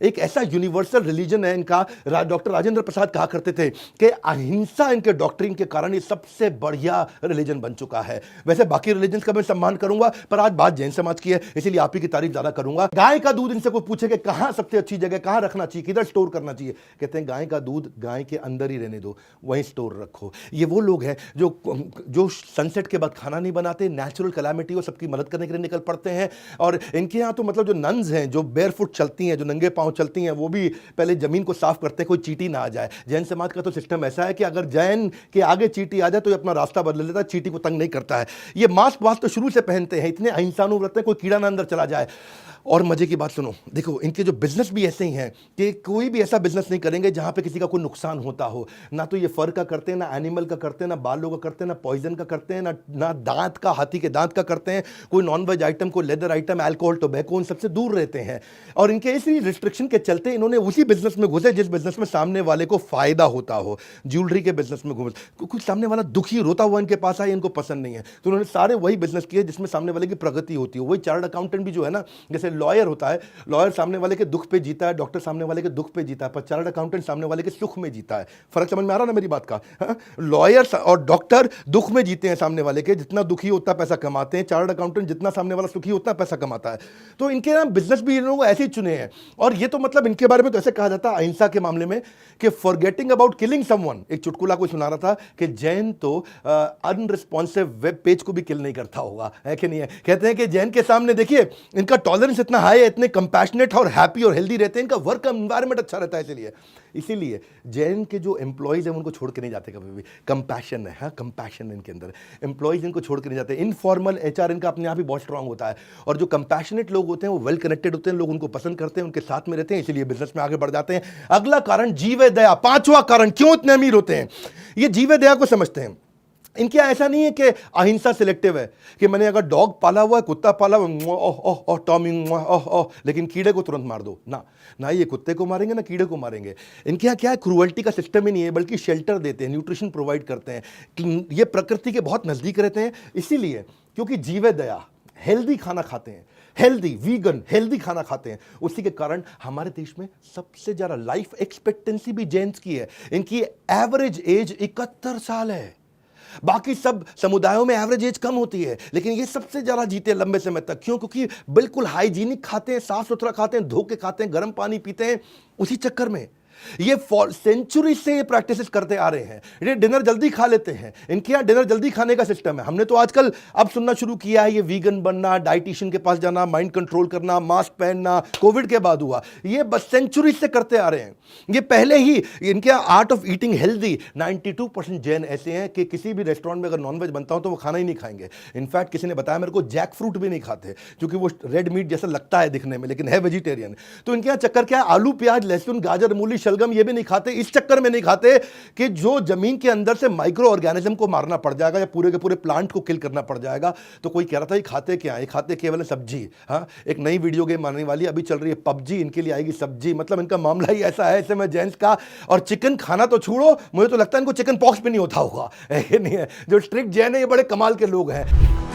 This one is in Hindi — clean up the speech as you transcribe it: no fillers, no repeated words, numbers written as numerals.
एक ऐसा यूनिवर्सल रिलीजन है इनका। डॉक्टर राजेंद्र प्रसाद कहा करते थे कि अहिंसा इनके डॉक्ट्रिन के कारण ये सबसे बढ़िया रिलीजन बन चुका है। वैसे बाकी रिलीजन का मैं सम्मान करूंगा, पर आज बात जैन समाज की है, इसीलिए आप ही की तारीफ ज्यादा करूंगा। गाय का दूध इनसे कोई पूछे कि कहां सबसे अच्छी जगह, कहां रखना चाहिए, किधर स्टोर करना चाहिए, कहते हैं गाय का दूध गाय के अंदर ही रहने दो, वहीं स्टोर रखो। ये वो लोग हैं जो सनसेट के बाद खाना नहीं बनाते, नेचुरल कैलामिटी हो सबकी मदद करने के लिए निकल पड़ते हैं। और इनके यहाँ तो मतलब जो नन्स हैं, जो बेयरफुट चलती हैं, जो नंगे पांव चलती हैं, वो भी पहले जमीन को साफ करते हैं, कोई चींटी ना आ जाए। जैन समाज का तो सिस्टम ऐसा है कि अगर जैन के आगे चींटी आ जाए तो ये अपना रास्ता बदल लेता है, चींटी को तंग नहीं करता है। ये मास्क वास्क तो शुरू से पहनते हैं, इतने अहिंसानुव्रत हैं, कोई कीड़ा ना अंदर चला जाए। और मजे की बात सुनो, देखो इनके जो बिजनेस भी ऐसे ही हैं कि कोई भी ऐसा बिजनेस नहीं करेंगे जहां पे किसी का कोई नुकसान होता हो। ना तो ये फर का करते हैं, ना एनिमल का करते हैं, ना बालों का करते हैं, ना पॉइजन का करते हैं, ना दांत का, हाथी के दांत का करते हैं। कोई नॉनवेज आइटम, कोई लेदर आइटम, अल्कोहल, टोबैको, इन सबसे दूर रहते हैं। और इनके इसी रिस्ट्रिक्शन के चलते इन्होंने उसी बिजनेस में घुसे जिस बिजनेस में सामने वाले को फायदा होता हो। ज्वेलरी के बिजनेस में घुसे, कुछ सामने वाला दुखी रोता हुआ इनके पास आए, इनको पसंद नहीं है, तो उन्होंने सारे वही बिजनेस किए जिसमें सामने वाले की प्रगति होती है। वही चार्टर्ड अकाउंटेंट भी जो है ना, जैसे लॉयर होता है, लॉयर सामने वाले के दुख पे जीता है, डॉक्टर सामने वाले के दुख पे जीता है, पर चार्टर्ड अकाउंटेंट सामने वाले के सुख में जीता है। फर्क समझ में आ रहा ना मेरी बात का? लॉयर और डॉक्टर दुख में जीते हैं सामने वाले के, जितना दुखी उतना पैसा कमाते हैं। चार्टर्ड अकाउंटेंट जितना सामने वाला सुखी उतना पैसा कमाता है। तो इनके ना बिजनेस भी इन लोगों को ऐसे ही चुने हैं। और ये तो मतलब इनके बारे में तो ऐसे कहा जाता है अहिंसा के मामले में कि फॉरगेटिंग अबाउट किलिंग समवन। एक चुटकुला कोई सुना रहा था कि जैन तो अनरिस्पॉन्सिव वेब पेज को भी किल नहीं करता होगा, है कि नहीं है? कहते हैं कि जैन के सामने देखिए इनका टॉलरेंस इतना हाई है, इतने कंपैशनेट और हैप्पी और हेल्दी रहते हैं, इनका वर्क एनवायरनमेंट अच्छा रहता है। इसीलिए जैन के जो एम्प्लॉइज हैं उनको छोड़ के नहीं जाते कभी भी। कंपैशन है, हाँ कंपैशन इनके अंदर, एम्प्लॉइज इनको छोड़ के नहीं जाते। इनफॉर्मल एचआर इनका अपने आप ही बहुत स्ट्रांग होता है। और जो कंपैशनेट लोग होते हैं वो वेल कनेक्टेड होते हैं, लोग उनको पसंद करते हैं, उनके साथ में रहते हैं, इसलिए बिजनेस में आगे बढ़ जाते हैं। अगला कारण जीव दया। पांचवा कारण क्यों इतने अमीर होते हैं, ये जीव दया को समझते हैं। इनके ऐसा नहीं है कि अहिंसा सिलेक्टिव है कि मैंने अगर डॉग पाला हुआ है, कुत्ता पाला हुआ, टॉमी, लेकिन कीड़े को तुरंत मार दो ना, ना ये कुत्ते को मारेंगे ना कीड़े को मारेंगे। इनके यहाँ क्या है, क्रूअल्टी का सिस्टम ही नहीं है, बल्कि शेल्टर देते हैं, न्यूट्रिशन प्रोवाइड करते हैं। ये प्रकृति के बहुत नजदीक रहते हैं, इसीलिए क्योंकि जीव दया, हेल्दी खाना खाते हैं, हेल्दी वीगन हेल्दी खाना खाते हैं। उसी के कारण हमारे देश में सबसे ज्यादा लाइफ एक्सपेक्टेंसी भी जैन्स की है। इनकी एवरेज एज 71 साल है। बाकी सब समुदायों में एवरेज एज कम होती है, लेकिन ये सबसे ज्यादा जीते लंबे समय तक। क्यों? क्योंकि बिल्कुल हाइजीनिक खाते हैं, साफ सुथरा खाते हैं, धो के खाते हैं, गर्म पानी पीते हैं। उसी चक्कर में ये सेंचुरी से ये प्रैक्टिसेस करते आ रहे हैं। ये डिनर जल्दी खा लेते हैं, इनके यहाँ डिनर जल्दी खाने का सिस्टम है। हमने तो आजकल अब सुनना शुरू किया है ये वीगन बनना, डाइटिशियन के पास जाना, माइंड कंट्रोल करना, मास्क पहनना, कोविड के बाद हुआ। ये बस सेंचुरी से करते आ रहे हैं। ये पहले ही इनके art of eating healthy. 92% Jain ऐसे हैं कि किसी भी रेस्टोरेंट में अगर नॉनवेज बनता हो तो वो खाना ही नहीं खाएंगे। इनफैक्ट किसी ने बताया मेरे को जैक फ्रूट भी नहीं खाते, क्योंकि वो रेड मीट जैसा लगता है दिखने में, लेकिन है वेजिटेरियन। तो इनके यहाँ चक्कर क्या है, आलू प्याज लहसुन गाजर मूली शलगम ये भी नहीं खाते। इस चक्कर में नहीं खाते कि जो जमीन के अंदर से माइक्रो ऑर्गेनिज्म को मारना पड़ जाएगा या पूरे के पूरे प्लांट को किल करना पड़ जाएगा। तो कोई कह रहा था ये खाते क्या है, ये खाते केवल सब्जी। हाँ, एक नई वीडियो गेम आने वाली अभी चल रही है पबजी, इनके लिए आएगी सब्जी। मतलब इनका मामला ही ऐसा है ऐसे में जेंट्स का। और चिकन खाना तो छोड़ो, मुझे तो लगता है इनको चिकन पॉक्स भी नहीं होता होगा, है नहीं है? जो स्ट्रिक्ट जैन है ये बड़े कमाल के लोग हैं।